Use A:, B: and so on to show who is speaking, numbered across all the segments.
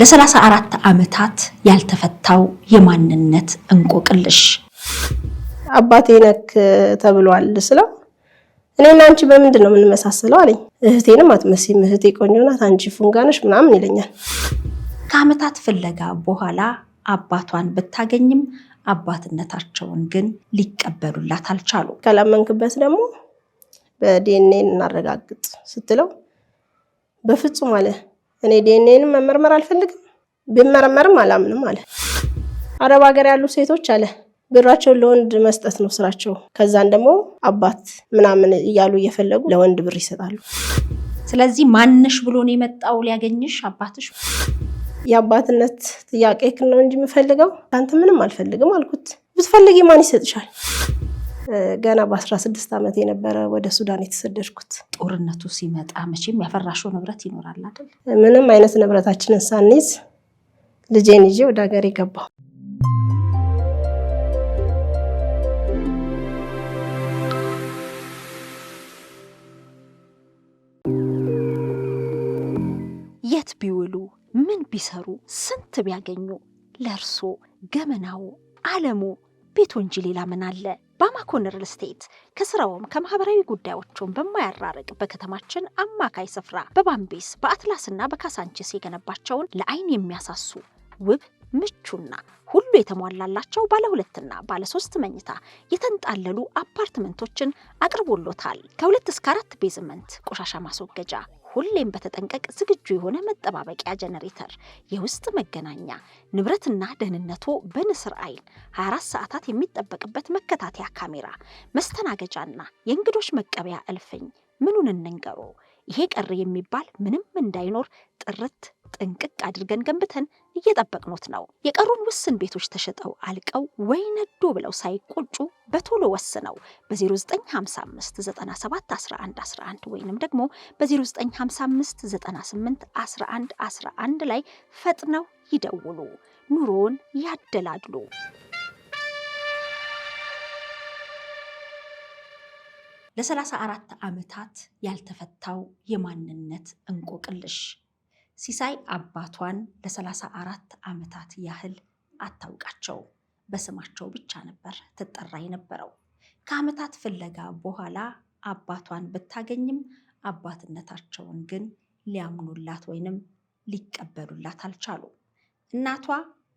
A: ለ34 ዓመታት ያልተፈታው የማንነት እንቆቅልሽ
B: አባቴ ነክ ተብሏል ስለው እኔና አንቺ በምንድነው የምንመሳሰለው አለኝ። እህቴንም አትመስይም፣ እህቴ ቆንጆ ናት፣ አንቺ ፉንጋነሽ ምናምን ይለኛል።
A: ከዓመታት ፍለጋ በኋላ አባቷን ብታገኝም አባትነታቸውን ግን ሊቀበሉላት አልቻሉ።
B: ካላመንክበት ደግሞ በዲኤንኤ እናረጋግጥ ስትለው በፍጹም አለ። እኔ ዲኤንኤን መመርመር አልፈልግም፣ ቢመረመርም አላምንም አለ። አረብ ሀገር ያሉ ሴቶች አለ ብራቸውን ለወንድ መስጠት ነው ስራቸው። ከዛን ደግሞ አባት ምናምን እያሉ እየፈለጉ ለወንድ ብር ይሰጣሉ።
A: ስለዚህ ማንሽ ብሎ ነው የመጣው ሊያገኝሽ አባትሽ?
B: የአባትነት ጥያቄ ነው እንጂ የምፈልገው አንተ ምንም አልፈልግም አልኩት። ብትፈልጊ ማን ይሰጥሻል? ገና በ16 ዓመት የነበረ ወደ ሱዳን የተሰደድኩት።
A: ጦርነቱ ሲመጣ መቼም ያፈራሽው ንብረት ይኖራል አይደል?
B: ምንም አይነት ንብረታችንን ሳንይዝ ልጄን ይዤ ወደ ሀገር ገባሁ።
A: የት ቢውሉ ምን ቢሰሩ ስንት ቢያገኙ ለርሶ ገመናው ዓለሙ ቤቱ እንጂ ሌላ ምን አለ? ባማኮን ሪል ስቴት ከስራውም ከማህበራዊ ጉዳዮቹም በማያራርቅ በከተማችን አማካይ ስፍራ በባምቤስ በአትላስና በካሳንቺስ የገነባቸውን ለአይን የሚያሳሱ ውብ ምቹና ሁሉ የተሟላላቸው ባለ 2 እና ባለ 3 መኝታ የተንጣለሉ አፓርትመንቶችን አቅርቦሎታል። ከ2 እስከ 4 ቤዝመንት ቆሻሻ ማስወገጃ፣ ሁሌም በተጠንቀቅ ዝግጁ የሆነ መጠባበቂያ ጀነሬተር፣ የውስጥ መገናኛ፣ ንብረትና ደህንነቱ በንስር አይን 24 ሰዓታት የሚጠበቅበት መከታተያ ካሜራ፣ መስተናገጃና የእንግዶች መቀበያ እልፍኝ። ምኑን እንንገሮ? ይሄ ቀረ የሚባል ምንም እንዳይኖር ጥርት ጥንቅቅ አድርገን ገንብተን እየጠበቅኖት ነው። የቀሩን ውስን ቤቶች ተሸጠው አልቀው ወይ ነዶ ብለው ሳይቆጩ በቶሎ ወስነው በ0955 97 11 11 ወይንም ደግሞ በ0955 98 11 11 ላይ ፈጥነው ይደውሉ። ኑሮን ያደላድሉ። ለ34 ዓመታት ያልተፈታው የማንነት እንቆቅልሽ ሲሳይ አባቷን ለ34 ዓመታት ያህል አታውቃቸው። በስማቸው ብቻ ነበር ትጠራ የነበረው። ከዓመታት ፍለጋ በኋላ አባቷን ብታገኝም አባትነታቸውን ግን ሊያምኑላት ወይንም ሊቀበሉላት አልቻሉ። እናቷ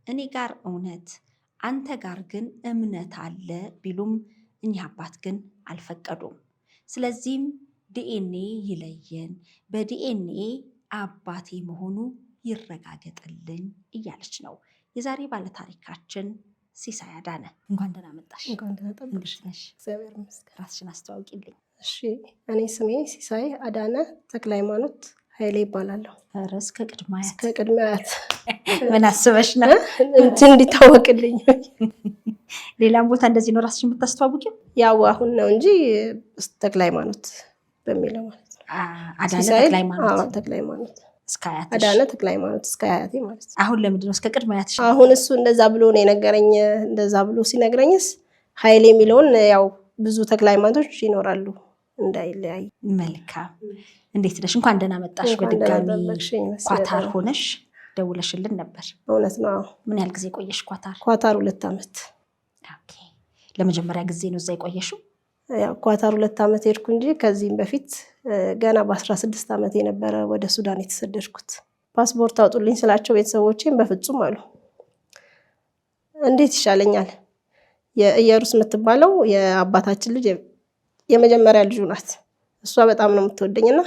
A: እኔ ጋር እውነት አንተ ጋር ግን እምነት አለ ቢሉም እኚህ አባት ግን አልፈቀዱም። ስለዚህም ዲኤንኤ ይለየን፣ በዲኤንኤ አባቴ መሆኑ ይረጋገጥልኝ እያለች ነው የዛሬ ባለታሪካችን ሲሳይ አዳነ። እንኳን ደህና መጣሽ።
B: እንኳን ደህና ጠበቅሽ። እግዚአብሔር ይመስገን።
A: ራስሽን አስተዋውቂልኝ።
B: እሺ፣ እኔ ስሜ ሲሳይ አዳነ ተክለሃይማኖት ኃይሌ ይባላለሁ።
A: ርዕስ ከቅድማያት
B: ከቅድማያት
A: ምን አስበሽ ነው
B: እንትን እንዲታወቅልኝ?
A: ሌላም ቦታ እንደዚህ ነው ራስሽን የምታስተዋውቂው?
B: ያው አሁን ነው እንጂ ተክለሃይማኖት በሚለው ማለት ነው።
A: አዳነ ተክለሃይማኖት።
B: ተክለሃይማኖት
A: እስከ አያትሽ?
B: አዳነ ተክለሃይማኖት እስከ አያቴ ማለት ነው።
A: አሁን ለምንድን ነው እስከ ቅድማያትሽ?
B: አሁን እሱ እንደዛ ብሎ ነው የነገረኝ። እንደዛ ብሎ ሲነግረኝስ ኃይሌ የሚለውን ያው ብዙ ተክለሃይማኖቶች ይኖራሉ እንዳይለያይ።
A: መልካም። እንዴት ነሽ? እንኳን ደህና መጣሽ። በድጋሚ ኳታር ሆነሽ ደውለሽልን ነበር።
B: እውነት ነው።
A: ምን ያህል ጊዜ ቆየሽ ኳታር?
B: ኳታር 2 ዓመት።
A: ኦኬ። ለመጀመሪያ ጊዜ ነው እዛ የቆየሽው?
B: ያው ኳታር 2 ዓመት ሄድኩ እንጂ ከዚህም በፊት ገና በ16 ዓመት የነበረ ወደ ሱዳን የተሰደድኩት። ፓስፖርት አውጡልኝ ስላቸው ቤተሰቦቼም በፍጹም አሉ። እንዴት ይሻለኛል? የኢየሩስ የምትባለው የአባታችን ልጅ የመጀመሪያ ልጁ ናት። እሷ በጣም ነው የምትወደኝና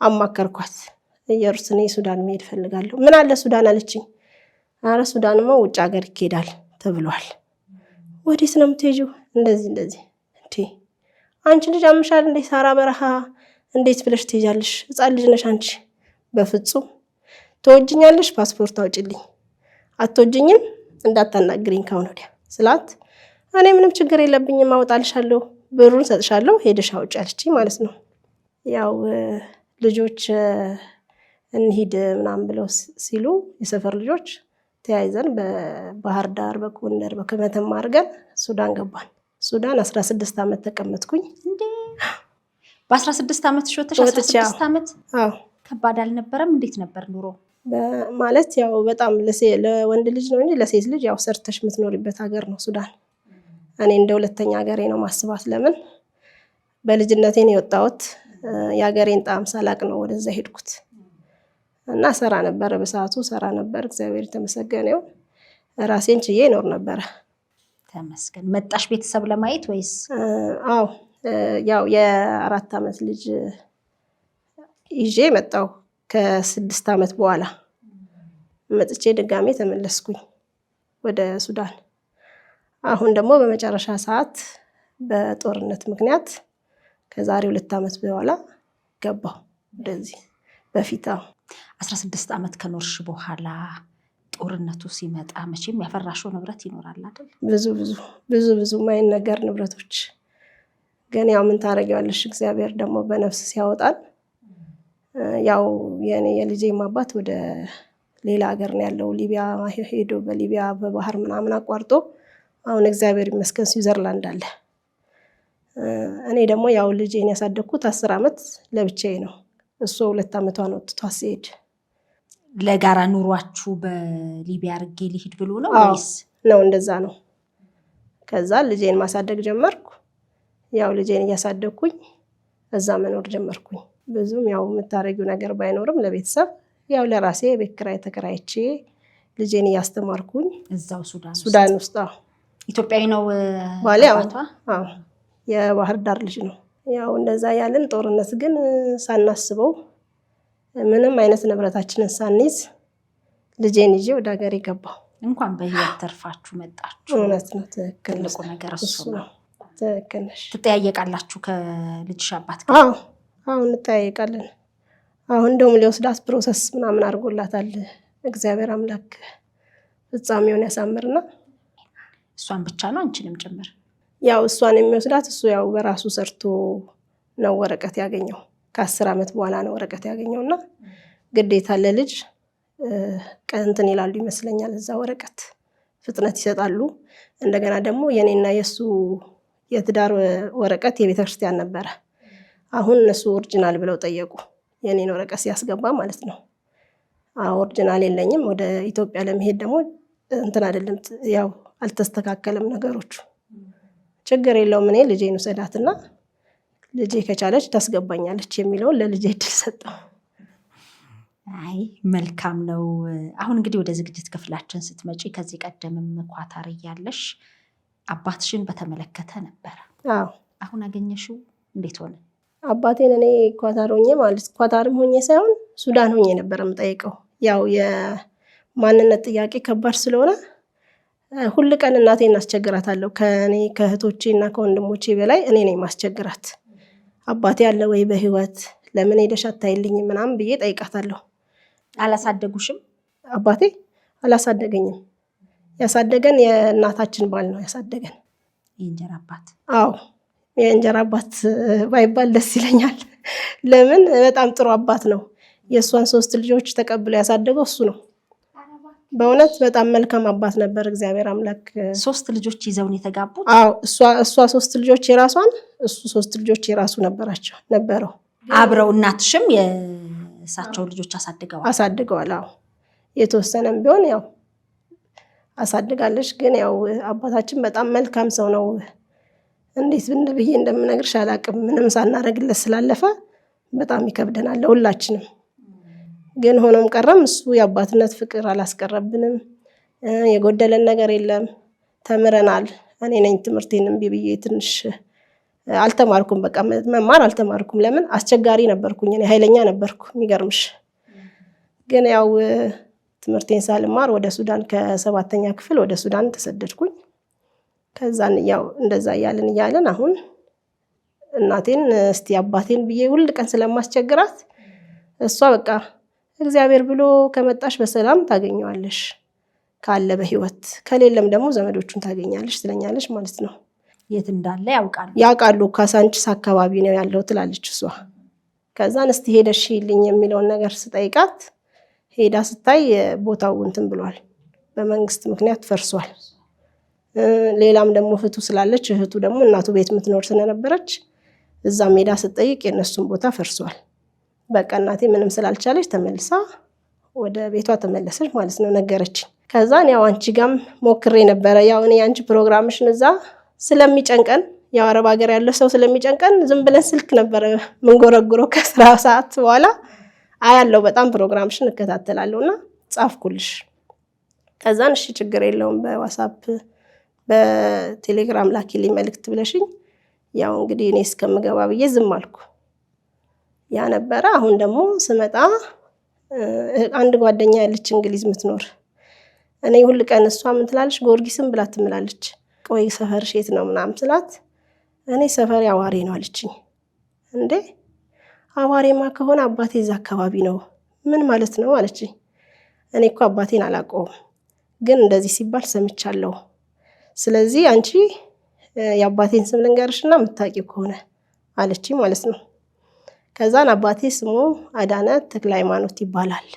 B: አማከርኳት። ኢየሩስ እኔ ሱዳን መሄድ ፈልጋለሁ። ምን አለ ሱዳን አለችኝ። አረ ሱዳንማ ውጭ ሀገር ይኬዳል ተብሏል። ወዴት ነው የምትሄጂው? እንደዚህ እንዴ አንቺ ልጅ አምሻል እንዴ? ሳራ በረሃ እንዴት ብለሽ ትሄጃለሽ? ህፃን ልጅ ነሽ አንቺ። በፍጹም ትወጂኛለሽ፣ ፓስፖርት አውጪልኝ። አትወጂኝም እንዳታናግሪኝ ካሁን ወዲያ ስላት እኔ ምንም ችግር የለብኝም አውጣልሻለሁ፣ ብሩን ሰጥሻለሁ፣ ሄደሽ አውጪ አለችኝ ማለት ነው። ያው ልጆች እንሂድ ምናምን ብለው ሲሉ የሰፈር ልጆች ተያይዘን በባህር ዳር በጎንደር በመተማ አድርገን ሱዳን ገባን። ሱዳን 16 ዓመት ተቀመጥኩኝ።
A: እንዴ በ16 ዓመት ሾተሽ? 16 ዓመት?
B: አዎ።
A: ከባድ አልነበረም? እንዴት ነበር ኑሮ?
B: ማለት ያው በጣም ለወንድ ልጅ ነው እንጂ ለሴት ልጅ ያው ሰርተሽ የምትኖሪበት ሀገር ነው ሱዳን። እኔ እንደ ሁለተኛ ሀገሬ ነው ማስባት። ለምን በልጅነቴ ነው የወጣሁት። የሀገሬን ጣዕም ሳላቅ ነው ወደዛ ሄድኩት እና ሰራ ነበር፣ በሰዓቱ ሰራ ነበር። እግዚአብሔር የተመሰገነ ይሁን። ራሴን ችዬ እኖር ነበረ።
A: ተመስገን። መጣሽ ቤተሰብ ለማየት ወይስ?
B: አዎ ያው የ4 ዓመት ልጅ ይዤ መጣሁ። ከ6 ዓመት በኋላ መጥቼ ድጋሜ ተመለስኩኝ ወደ ሱዳን። አሁን ደግሞ በመጨረሻ ሰዓት በጦርነት ምክንያት ከዛሬ 2 ዓመት በኋላ ገባሁ ወደዚህ። በፊት
A: 16 ዓመት ከኖርሽ በኋላ ጦርነቱ ሲመጣ መቼም ያፈራሽው ንብረት ይኖራል አይደል?
B: ብዙ ማይነገር ንብረቶች። ግን ያው ምን ታረጊዋለሽ፣ እግዚአብሔር ደግሞ በነፍስ ሲያወጣን። ያው የልጄም አባት ወደ ሌላ ሀገር ነው ያለው፣ ሊቢያ ሄዶ በሊቢያ በባህር ምናምን አቋርጦ አሁን እግዚአብሔር ይመስገን ስዊዘርላንድ አለ። እኔ ደግሞ ያው ልጄን ያሳደግኩት 10 ዓመት ለብቻዬ ነው። እሱ 2 ዓመቷን ወጥቷ ሲሄድ
A: ለጋራ ኑሯችሁ በሊቢያ አድርጌ ሊሄድ ብሎ ነው ወይስ?
B: ነው እንደዛ ነው። ከዛ ልጄን ማሳደግ ጀመርኩ። ያው ልጄን እያሳደግኩኝ እዛ መኖር ጀመርኩኝ። ብዙም ያው የምታረጊው ነገር ባይኖርም ለቤተሰብ ያው ለራሴ ቤት ኪራይ ተከራይቼ ልጄን እያስተማርኩኝ
A: እዛው
B: ሱዳን ውስጥ።
A: ኢትዮጵያዊ ነው
B: ባሌ? አዎ የባህር ዳር ልጅ ነው። ያው እንደዛ ያለን ጦርነት ግን ሳናስበው ምንም አይነት ንብረታችንን ሳንይዝ ልጄን ይዤ ወደ ሀገር ገባሁ።
A: እንኳን በህይወት ተርፋችሁ መጣችሁ።
B: እውነት ነው። ትክክል።
A: ትልቁ ነገር እሱ ነው።
B: ትክክል ነሽ።
A: ትጠያየቃላችሁ ከልጅሽ አባት
B: ጋር? አዎ እንጠያየቃለን። አሁን እንደውም ሊወስዳት ፕሮሰስ ምናምን አድርጎላታል። እግዚአብሔር አምላክ ፍጻሜውን ያሳምርና
A: እሷን ብቻ ነው አንቺንም ጭምር?
B: ያው እሷን የሚወስዳት እሱ ያው በራሱ ሰርቶ ነው ወረቀት ያገኘው። ከ10 ዓመት በኋላ ነው ወረቀት ያገኘውና ግዴታ ለልጅ እንትን ይላሉ ይመስለኛል። እዛ ወረቀት ፍጥነት ይሰጣሉ። እንደገና ደግሞ የኔና የሱ የትዳር ወረቀት የቤተክርስቲያን ነበረ። አሁን እነሱ ኦሪጂናል ብለው ጠየቁ፣ የኔን ወረቀት ሲያስገባ ማለት ነው። ኦሪጂናል የለኝም። ወደ ኢትዮጵያ ለመሄድ ደግሞ እንትን አይደለም፣ ያው አልተስተካከለም ነገሮቹ። ችግር የለውም እኔ ልጄን ውሰዳትና ልጄ ከቻለች ታስገባኛለች የሚለውን ለልጄ እድል ሰጠው።
A: አይ መልካም ነው። አሁን እንግዲህ ወደ ዝግጅት ክፍላችን ስትመጪ ከዚህ ቀደምም ኳታር እያለሽ አባትሽን በተመለከተ ነበረ።
B: አዎ።
A: አሁን አገኘሽው? እንዴት ሆነ?
B: አባቴን እኔ ኳታር ሆኜ ማለት ኳታርም ሆኜ ሳይሆን ሱዳን ሆኜ ነበር የምጠይቀው። ያው የማንነት ጥያቄ ከባድ ስለሆነ ሁል ቀን እናቴን አስቸግራታለሁ። ከኔ ከእህቶቼ እና ከወንድሞቼ በላይ እኔ ነኝ ማስቸግራት። አባቴ ያለ ወይ በህይወት ለምን ሄደሽ አታይልኝም ምናምን ብዬ ጠይቃታለሁ።
A: አላሳደጉሽም?
B: አባቴ አላሳደገኝም። ያሳደገን የእናታችን ባል ነው ያሳደገን።
A: የእንጀራ አባት?
B: አዎ የእንጀራ አባት ባይባል ደስ ይለኛል። ለምን በጣም ጥሩ አባት ነው። የእሷን 3 ልጆች ተቀብሎ ያሳደገው እሱ ነው። በእውነት በጣም መልካም አባት ነበር። እግዚአብሔር አምላክ
A: 3 ልጆች ይዘውን የተጋቡት?
B: አዎ እሷ 3 ልጆች የራሷን፣ እሱ 3 ልጆች የራሱ ነበረው።
A: አብረው እናትሽም የእሳቸው ልጆች አሳድገዋል?
B: አዎ የተወሰነም ቢሆን ያው አሳድጋለች። ግን ያው አባታችን በጣም መልካም ሰው ነው። እንዴት ብዬ እንደምነግርሽ አላቅም። ምንም ሳናረግለት ስላለፈ በጣም ይከብደናል ለሁላችንም። ግን ሆኖም ቀረም እሱ የአባትነት ፍቅር አላስቀረብንም። የጎደለን ነገር የለም። ተምረናል። እኔ ነኝ ትምህርቴንም ብዬ ትንሽ አልተማርኩም። በቃ መማር አልተማርኩም። ለምን አስቸጋሪ ነበርኩኝ። እኔ ኃይለኛ ነበርኩ የሚገርምሽ። ግን ያው ትምህርቴን ሳልማር ወደ ሱዳን ከ7ኛ ክፍል ወደ ሱዳን ተሰደድኩኝ። ከዛን ያው እንደዛ እያለን አሁን እናቴን እስቲ አባቴን ብዬ ሁል ቀን ስለማስቸግራት እሷ በቃ እግዚአብሔር ብሎ ከመጣሽ በሰላም ታገኘዋለሽ፣ ካለ በህይወት ከሌለም ደግሞ ዘመዶቹን ታገኛለሽ ትለኛለሽ ማለት ነው።
A: የት እንዳለ
B: ያውቃሉ። ካሳንቺስ አካባቢ ነው ያለው ትላለች እሷ። ከዛን እስቲ ሄደሽ ይልኝ የሚለውን ነገር ስጠይቃት ሄዳ ስታይ ቦታው እንትን ብሏል፣ በመንግስት ምክንያት ፈርሷል። ሌላም ደግሞ እህቱ ስላለች እህቱ ደግሞ እናቱ ቤት የምትኖር ስለነበረች እዛም ሄዳ ስትጠይቅ የነሱን ቦታ ፈርሷል። በቃ እናቴ ምንም ስላልቻለች ተመልሳ ወደ ቤቷ ተመለሰች ማለት ነው ነገረች። ከዛን ያው አንቺ ጋም ሞክሬ ነበረ። ያው እኔ አንቺ ፕሮግራምሽን እዛ ስለሚጨንቀን ያው አረብ ሀገር ያለው ሰው ስለሚጨንቀን ዝም ብለን ስልክ ነበረ ምንጎረጉረው ከስራ ሰዓት በኋላ አያለው በጣም ፕሮግራምሽን እከታተላለሁና ጻፍኩልሽ። ከዛን እሺ ችግር የለውም በዋትስአፕ በቴሌግራም ላኪልኝ መልእክት ብለሽኝ ያው እንግዲህ እኔ እስከምገባ ብዬ ዝም አልኩ። ያ ነበረ። አሁን ደግሞ ስመጣ አንድ ጓደኛ ያለች እንግሊዝ ምትኖር እኔ ሁሉ ቀን እሷ ምን ትላለች ጊዮርጊስም ብላ ትምላለች። ቆይ ሰፈርሽ የት ነው ምናምን ስላት እኔ ሰፈር አዋሬ ነው አለችኝ። እንዴ አዋሬማ ከሆነ አባቴ እዛ አካባቢ ነው ምን ማለት ነው አለችኝ። እኔ እኮ አባቴን አላውቀውም ግን እንደዚህ ሲባል ሰምቻለሁ። ስለዚህ አንቺ የአባቴን ስም ልንገርሽና የምታውቂው ከሆነ አለችኝ ማለት ነው። ከዛን አባቴ ስሙ አዳነ ተክለ ሃይማኖት ይባላል።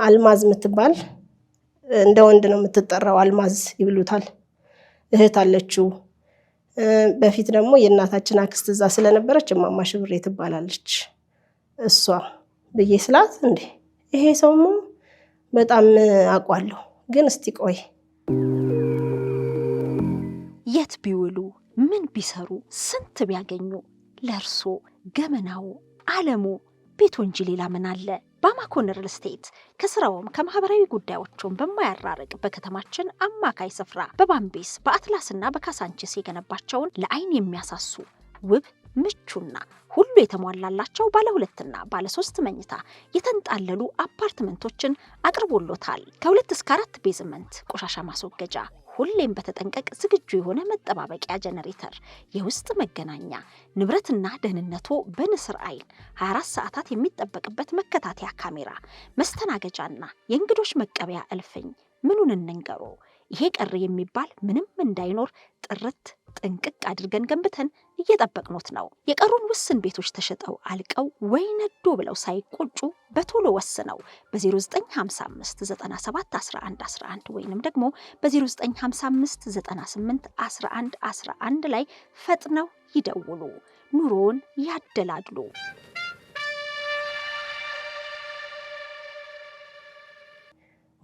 B: አልማዝ የምትባል እንደ ወንድ ነው የምትጠራው አልማዝ ይብሉታል። እህት አለችው። በፊት ደግሞ የእናታችን አክስት እዛ ስለነበረች እማማ ሽብሬ ትባላለች እሷ ብዬ ስላት እንዴ ይሄ ሰውማ በጣም አውቀዋለሁ ግን እስቲ ቆይ
A: የት ቢውሉ ምን ቢሰሩ ስንት ቢያገኙ ለርሶ ገመናው ዓለሙ ቤቱ እንጂ ሌላ ምን አለ? ባማኮን ሪል ስቴት ከስራውም ከማህበራዊ ጉዳዮቹም በማያራርቅ በከተማችን አማካይ ስፍራ በባምቤስ በአትላስና በካሳንቺስ የገነባቸውን ለአይን የሚያሳሱ ውብ ምቹና ሁሉ የተሟላላቸው ባለ 2 እና ባለ 3 መኝታ የተንጣለሉ አፓርትመንቶችን አቅርቦሎታል። ከ2 እስከ 4 ቤዝመንት ቆሻሻ ማስወገጃ ሁሌም በተጠንቀቅ ዝግጁ የሆነ መጠባበቂያ ጀነሬተር፣ የውስጥ መገናኛ፣ ንብረትና ደህንነቱ በንስር አይን 24 ሰዓታት የሚጠበቅበት መከታተያ ካሜራ፣ መስተናገጃና የእንግዶች መቀበያ እልፍኝ ምኑን እንንገሮ? ይሄ ቀር የሚባል ምንም እንዳይኖር ጥርት ጥንቅቅ አድርገን ገንብተን እየጠበቅኖት ነው። የቀሩን ውስን ቤቶች ተሸጠው አልቀው ወይ ነዶ ብለው ሳይቆጩ በቶሎ ወስነው በ0955 97 11 11 ወይንም ደግሞ በ0955 98 11 11 ላይ ፈጥነው ይደውሉ። ኑሮን ያደላድሉ።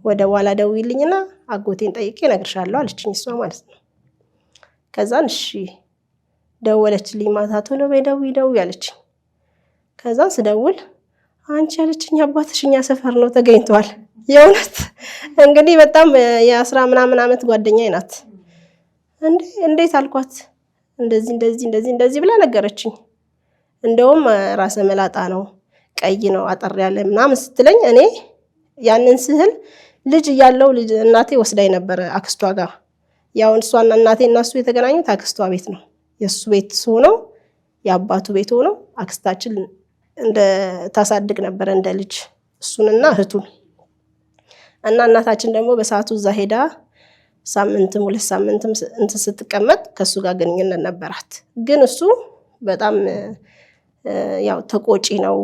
B: ወደ ኋላ ደውይልኝና አጎቴን ጠይቄ እነግርሻለሁ አለችኝ እሷ ማለት ነው። ከዛን እሺ ደወለችልኝ። ማታ ቶሎ በይ ደውይ አለችኝ። ከዛን ስደውል አንቺ ያለችኝ አባትሽ እኛ ሰፈር ነው ተገኝቷል። የእውነት እንግዲህ በጣም የ10 ምናምን ዓመት ጓደኛዬ ናት። እንዴት አልኳት። እንደዚህ ብላ ነገረችኝ። እንደውም ራሰ መላጣ ነው ቀይ ነው አጠር ያለ ምናምን ስትለኝ እኔ ያንን ስህል ልጅ እያለው እናቴ ወስዳኝ ነበር አክስቷ ጋር። ያው እሷና እናቴ እና እሱ የተገናኙት አክስቷ ቤት ነው። የሱ ቤት ሆኖ የአባቱ ቤት ሆኖ አክስታችን እንደ ታሳድግ ነበር እንደ ልጅ እሱንና እህቱን። እና እናታችን ደግሞ በሰዓቱ እዛ ሄዳ ሳምንትም 2 ሳምንትም እንትን ስትቀመጥ ከሱ ጋር ግንኙነት ነበራት። ግን እሱ በጣም ያው ተቆጪ ነው።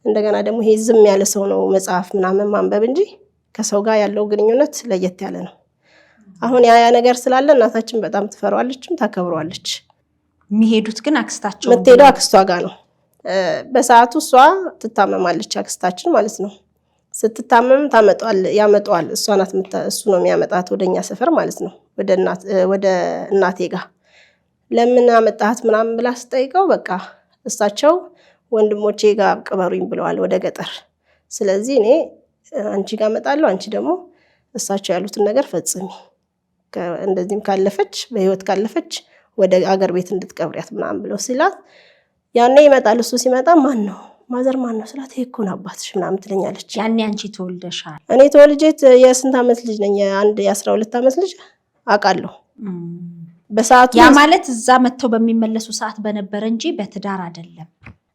B: እንደገና ደግሞ ይሄ ዝም ያለ ሰው ነው መጽሐፍ ምናምን ማንበብ እንጂ ከሰው ጋር ያለው ግንኙነት ለየት ያለ ነው። አሁን ያ ነገር ስላለ እናታችን በጣም ትፈራዋለችም ታከብሯለች።
A: የሚሄዱት ግን አክስታቸው
B: የምትሄደው አክስቷ ጋር ነው። በሰዓቱ እሷ ትታመማለች አክስታችን ማለት ነው። ስትታመም ያመጣዋል እሷ ናት እሱ ነው የሚያመጣት ወደኛ ሰፈር ማለት ነው ወደ እናቴ ጋር። ለምን አመጣት ምናምን ብላ ስጠይቀው በቃ እሳቸው ወንድሞቼ ጋር ቅበሩኝ ብለዋል ወደ ገጠር። ስለዚህ እኔ አንቺ ጋር እመጣለሁ አንቺ ደግሞ እሳቸው ያሉትን ነገር ፈጽሚ፣ እንደዚህም ካለፈች በህይወት ካለፈች ወደ አገር ቤት እንድትቀብሪያት ምናምን ብለው ሲላት ያኔ ይመጣል። እሱ ሲመጣ ማን ነው ማዘር ማን ነው ስላት ይሄ እኮ ነው አባትሽ ምናምን ትለኛለች።
A: ያኔ አንቺ ተወልደሻል?
B: እኔ ተወልጄት የስንት ዓመት ልጅ ነኝ? አንድ የ12 ዓመት ልጅ አውቃለሁ። በሰዓቱ
A: ያ ማለት እዛ መጥተው በሚመለሱ ሰዓት በነበረ እንጂ በትዳር አይደለም።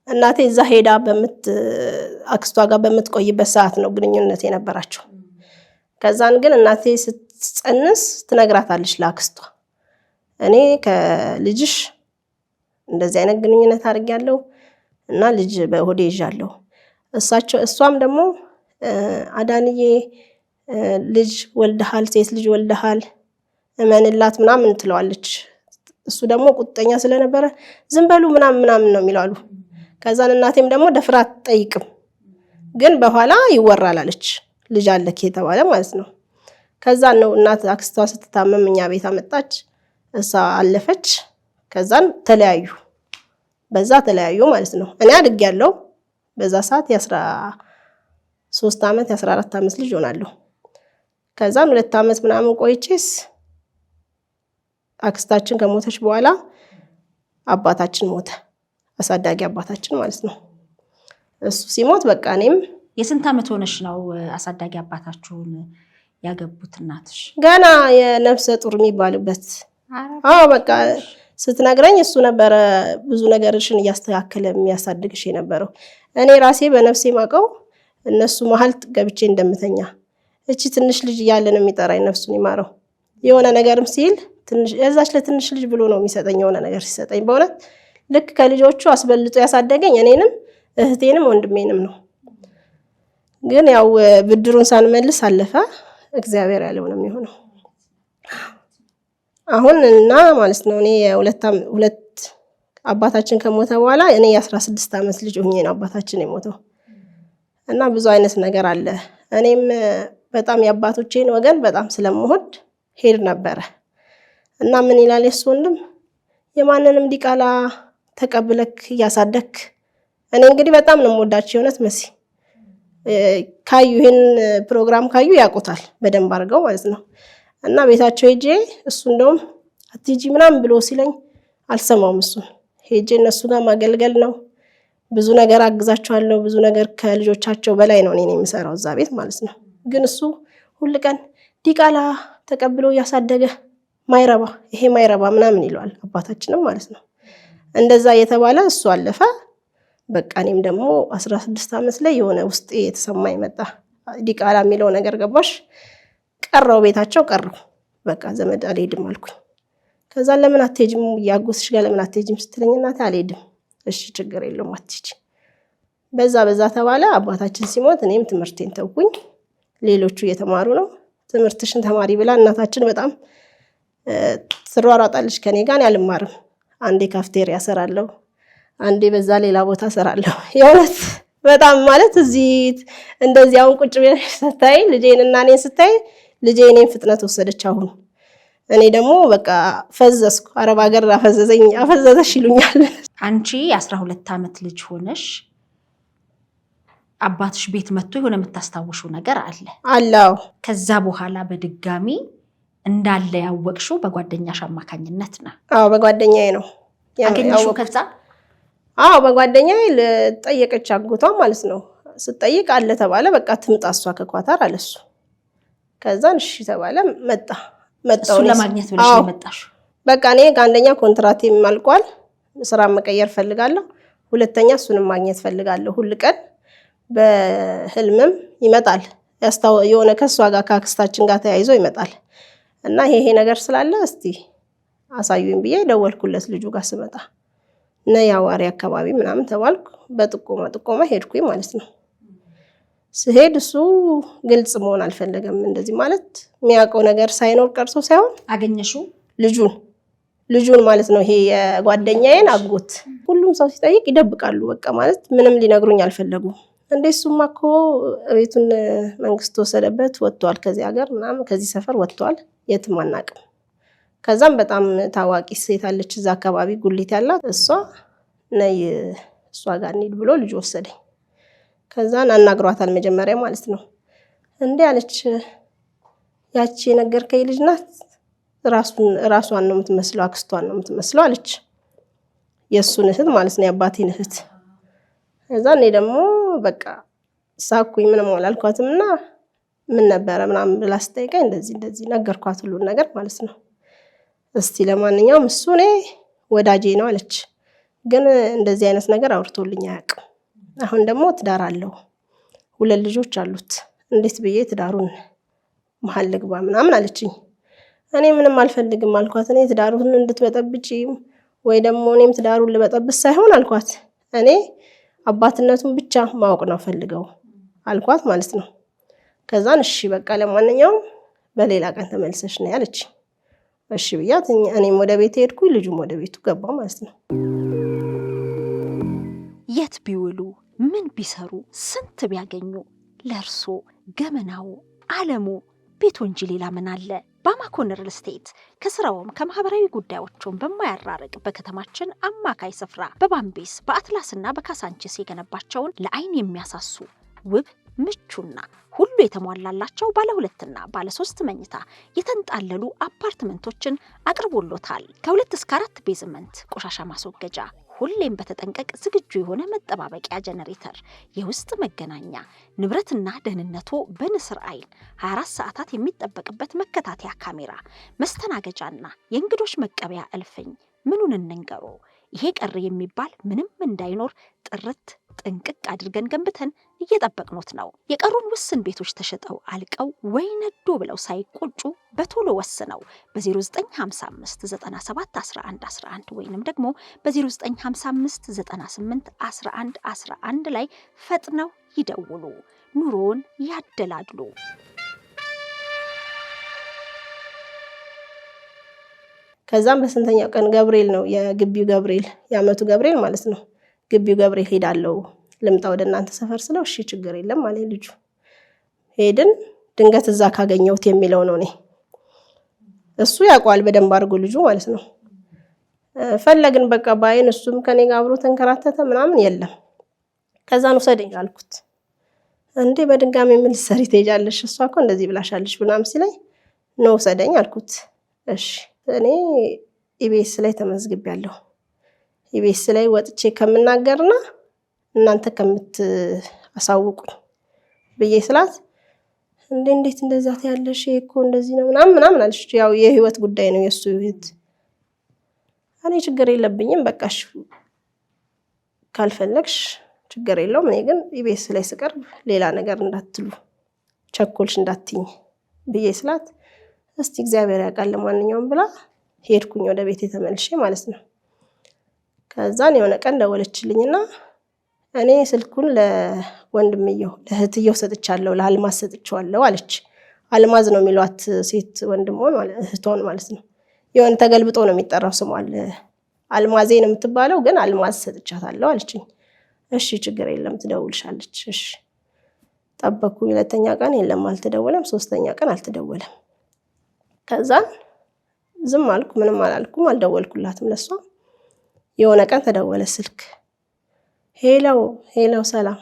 B: እናቴ እዛ ሄዳ አክስቷ ጋር በምትቆይበት ሰዓት ነው ግንኙነት የነበራቸው። ከዛን ግን እናቴ ስትጸንስ ትነግራታለች ለአክስቷ እኔ ከልጅሽ እንደዚህ አይነት ግንኙነት አድርጌያለሁ እና ልጅ በሆዴ ይዣለሁ። እሷም ደግሞ አዳንዬ ልጅ ወልደሃል፣ ሴት ልጅ ወልደሃል እመንላት ምናምን ትለዋለች። እሱ ደግሞ ቁጠኛ ስለነበረ ዝም በሉ ምናምን ነው የሚላሉ። ከዛን እናቴም ደግሞ ደፍራ አትጠይቅም። ግን በኋላ ይወራል አለች ልጅ አለክ የተባለ ማለት ነው። ከዛ ነው እናት አክስቷ ስትታመም እኛ ቤት አመጣች፣ እሷ አለፈች። ከዛን ተለያዩ፣ በዛ ተለያዩ ማለት ነው። እኔ አድጌያለሁ በዛ ሰዓት የ13 ዓመት የ14 ዓመት ልጅ ሆናለሁ። ከዛን 2 ዓመት ምናምን ቆይቼስ አክስታችን ከሞተች በኋላ አባታችን ሞተ፣ አሳዳጊ አባታችን ማለት ነው። እሱ ሲሞት በቃ እኔም
A: የስንት ዓመት ሆነሽ ነው አሳዳጊ አባታችሁን ያገቡት እናትሽ?
B: ገና የነፍሰ ጡር የሚባልበት በቃ ስትነግረኝ እሱ ነበረ ብዙ ነገርሽን እያስተካከለ የሚያሳድግሽ የነበረው። እኔ ራሴ በነፍሴ ማቀው እነሱ መሀል ገብቼ እንደምተኛ እቺ ትንሽ ልጅ እያለ ነው የሚጠራኝ፣ ነፍሱን ይማረው። የሆነ ነገርም ሲል እዛች ለትንሽ ልጅ ብሎ ነው የሚሰጠኝ፣ የሆነ ነገር ሲሰጠኝ በእውነት ልክ ከልጆቹ አስበልጦ ያሳደገኝ እኔንም እህቴንም ወንድሜንም ነው። ግን ያው ብድሩን ሳንመልስ አለፈ። እግዚአብሔር ያለው ነው የሚሆነው። አሁን እና ማለት ነው እኔ ሁለት አባታችን ከሞተ በኋላ እኔ የ16 ዓመት ልጅ ሆኜ ነው አባታችን የሞተው። እና ብዙ አይነት ነገር አለ። እኔም በጣም የአባቶቼን ወገን በጣም ስለምወድ ሄድ ነበረ። እና ምን ይላል የሱ ወንድም፣ የማንንም ዲቃላ ተቀብለክ እያሳደክ። እኔ እንግዲህ በጣም ነው የምወዳቸው የሆነት መሲ ካዩ ይሄን ፕሮግራም ካዩ ያውቁታል በደንብ አድርገው ማለት ነው። እና ቤታቸው ሄጄ እሱ እንደውም አትጂ ምናምን ብሎ ሲለኝ አልሰማውም። እሱ ሄጄ እነሱ ጋር ማገልገል ነው፣ ብዙ ነገር አግዛቸዋለሁ። ብዙ ነገር ከልጆቻቸው በላይ ነው እኔ የምሰራው እዛ ቤት ማለት ነው። ግን እሱ ሁሉ ቀን ዲቃላ ተቀብሎ ያሳደገ ማይረባ፣ ይሄ ማይረባ ምናምን ይለዋል አባታችንም ማለት ነው። እንደዛ የተባለ እሱ አለፈ። በቃ እኔም ደግሞ 16 ዓመት ላይ የሆነ ውስጤ የተሰማኝ መጣ። ዲቃላ የሚለው ነገር ገባሽ፣ ቀረው ቤታቸው ቀረው። በቃ ዘመድ አልሄድም አልኩኝ። ከዛ ለምን አትሄጂም ያጎስሽ ጋር ለምን አትሄጂም ስትለኝ እናቴ አልሄድም። እሺ ችግር የለውም አትሄጂ። በዛ ተባለ። አባታችን ሲሞት እኔም ትምህርቴን ተውኩኝ። ሌሎቹ እየተማሩ ነው። ትምህርትሽን ተማሪ ብላ እናታችን በጣም ትሯሯጣለች ከኔ ጋር። አልማርም። አንዴ ካፍቴሪያ ሰራለሁ፣ አንዴ በዛ ሌላ ቦታ ሰራለሁ። የእውነት በጣም ማለት እዚህ እንደዚህ አሁን ቁጭ ብለሽ ስታይ ልጄንና እኔን ስታይ ልጄ እኔን ፍጥነት ወሰደች። አሁን እኔ ደግሞ በቃ ፈዘዝኩ። አረብ ሀገር አፈዘዘሽ ይሉኛል።
A: አንቺ 12 ዓመት ልጅ ሆነሽ አባትሽ ቤት መጥቶ የሆነ የምታስታውሽው ነገር አለ?
B: አላው።
A: ከዛ በኋላ በድጋሚ እንዳለ ያወቅሽው በጓደኛሽ አማካኝነት ነው?
B: አዎ በጓደኛዬ ነው
A: ያገኘሽው። ከዛ
B: በጓደኛዬ ለጠየቀች አጎቷ ማለት ነው። ስትጠይቅ አለ ተባለ። በቃ ትምጣ እሷ ከኳታር አለሱ። ከዛ እሺ ተባለ። መጣው
A: ለማግኘት ብለሽ መጣሽ?
B: በቃ እኔ አንደኛ ኮንትራቴ አልቋል፣ ስራ መቀየር ፈልጋለሁ። ሁለተኛ እሱንም ማግኘት ፈልጋለሁ። ሁሉ ቀን በህልምም ይመጣል፣ የሆነ ከሷ ጋር ከአክስታችን ጋር ተያይዞ ይመጣል። እና ይሄ ነገር ስላለ እስቲ አሳዩኝ ብዬ ደወልኩለት ልጁ ጋር ስመጣ እና ያዋሪ አካባቢ ምናምን ተባልኩ። በጥቆማ ሄድኩኝ ማለት ነው። ስሄድ እሱ ግልጽ መሆን አልፈለገም። እንደዚህ ማለት የሚያውቀው ነገር ሳይኖር ቀርሶ ሳይሆን
A: አገኘሽው
B: ልጁን ማለት ነው። ይሄ የጓደኛዬን አጎት። ሁሉም ሰው ሲጠይቅ ይደብቃሉ። በቃ ማለት ምንም ሊነግሩኝ አልፈለጉም። እንዴ እሱማ እኮ ቤቱን መንግስት ወሰደበት፣ ወጥቷል፣ ከዚህ ሀገር ምናምን ከዚህ ሰፈር ወጥቷል፣ የትም አናውቅም። ከዛም በጣም ታዋቂ ሴት አለች እዛ አካባቢ ጉሊት ያላት፣ እሷ ነይ እሷ ጋር እንሂድ ብሎ ልጅ ወሰደኝ። ከዛን አናግሯታል መጀመሪያ ማለት ነው። እንዴ አለች፣ ያቺ የነገርከኝ ልጅ ናት፣ ራሷን ነው የምትመስለው፣ አክስቷን ነው የምትመስለው አለች። የእሱን እህት ማለት ነው፣ የአባቴን እህት። ከዛ እኔ ደግሞ በቃ ሳኩኝ፣ ምንም አላልኳትም። እና ምን ነበረ ምናምን ብላ ስጠይቀኝ እንደዚህ ነገርኳት ሁሉን ነገር ማለት ነው። እስቲ ለማንኛውም እሱ እኔ ወዳጄ ነው አለች። ግን እንደዚህ አይነት ነገር አውርቶልኝ አያውቅም። አሁን ደግሞ ትዳር አለው፣ 2 ልጆች አሉት። እንዴት ብዬ ትዳሩን መሀል ልግባ ምናምን አለችኝ። እኔ ምንም አልፈልግም አልኳት። እኔ ትዳሩን እንድትበጠብጪ ወይ ደግሞ እኔም ትዳሩን ልበጠብስ ሳይሆን አልኳት፣ እኔ አባትነቱን ብቻ ማወቅ ነው ፈልገው አልኳት ማለት ነው። ከዛን እሺ በቃ ለማንኛውም በሌላ ቀን ተመልሰሽ ነው ያለች። እሺ ብያት እኔም ወደ ቤት ሄድኩኝ፣ ልጁም ወደ ቤቱ ገባ ማለት ነው።
A: የት ቢውሉ ምን ቢሰሩ ስንት ቢያገኙ ለእርሶ ገመናው ዓለሙ ቤቶ እንጂ ሌላ ምን አለ? በአማኮን ሪል ስቴት ከስራውም ከማህበራዊ ጉዳዮቹም በማያራርቅ በከተማችን አማካይ ስፍራ በባምቤስ በአትላስና በካሳንቺስ የገነባቸውን ለአይን የሚያሳሱ ውብ ምቹና ሁሉ የተሟላላቸው ባለ 2 እና ባለ 3 መኝታ የተንጣለሉ አፓርትመንቶችን አቅርቦሎታል። ከ2 እስከ 4 ቤዝመንት ቆሻሻ ማስወገጃ፣ ሁሌም በተጠንቀቅ ዝግጁ የሆነ መጠባበቂያ ጀነሬተር፣ የውስጥ መገናኛ፣ ንብረትና ደህንነቱ በንስር አይን 24 ሰዓታት የሚጠበቅበት መከታተያ ካሜራ፣ መስተናገጃና የእንግዶች መቀበያ እልፍኝ። ምኑን እንንገሮ? ይሄ ቀር የሚባል ምንም እንዳይኖር ጥርት ጥንቅቅ አድርገን ገንብተን እየጠበቅኖት ነው። የቀሩን ውስን ቤቶች ተሸጠው አልቀው ወይ ነዶ ብለው ሳይቆጩ በቶሎ ወስነው በ0955 97 11 11 ወይንም ደግሞ በ0955 98 11 11 ላይ ፈጥነው ይደውሉ። ኑሮን ያደላድሉ።
B: ከዛም በስንተኛው ቀን ገብርኤል ነው የግቢው ገብርኤል የአመቱ ገብርኤል ማለት ነው። ግቢው ገብርኤል ሄዳለው ልምጣ ወደ እናንተ ሰፈር ስለው እሺ ችግር የለም ማለት ልጁ ሄድን። ድንገት እዛ ካገኘሁት የሚለው ነው እኔ እሱ ያቋል በደንብ አድርጎ ልጁ ማለት ነው። ፈለግን በቃ ባይን እሱም ከኔ ጋር አብሮ ተንከራተተ ምናምን የለም። ከዛ ነው ሰደኝ አልኩት። እንዴ በድንጋሜ ምን ልትሰሪ ትሄጃለሽ? እሷ እኮ እንደዚህ ብላሻለሽ ምናምን ሲለኝ ነው ሰደኝ አልኩት። እሺ እኔ ኢቢኤስ ላይ ተመዝግቤያለሁ። ኢቢኤስ ላይ ወጥቼ ከምናገርና እናንተ ከምትአሳውቁኝ ብዬ ስላት እንዴት እንደዛ ያለሽ እኮ እንደዚህ ነው ምናምን አለሽ። ያው የህይወት ጉዳይ ነው የሱ ህይወት። እኔ ችግር የለብኝም በቃሽ ካልፈለግሽ ችግር የለውም። እኔ ግን ኢቢኤስ ላይ ስቀርብ ሌላ ነገር እንዳትሉ ቸኮልሽ እንዳትኝ ብዬ ስላት እስቲ እግዚአብሔር ያውቃል ለማንኛውም ብላ ሄድኩኝ ወደ ቤቴ ተመልሼ ማለት ነው። ከዛን የሆነ ቀን ደወለችልኝና እኔ ስልኩን ለወንድምየው ለእህትየው ሰጥቻለሁ ለአልማዝ ሰጥቻለሁ አለች። አልማዝ ነው የሚሏት ሴት ወንድሞን ማለት እህቷን ማለት ነው። የሆነ ተገልብጦ ነው የሚጠራው ስሟ አልማዜ ነው የምትባለው ግን አልማዝ ሰጥቻታለሁ አለችኝ። እሺ ችግር የለም ትደውልሻለች። እሺ ጠበቅኩኝ። ሁለተኛ ቀን የለም አልተደወለም። ሶስተኛ ቀን አልተደወለም። ከዛን ዝም አልኩ ምንም አላልኩም አልደወልኩላትም ለሷ። የሆነ ቀን ተደወለ ስልክ። ሄሎ ሰላም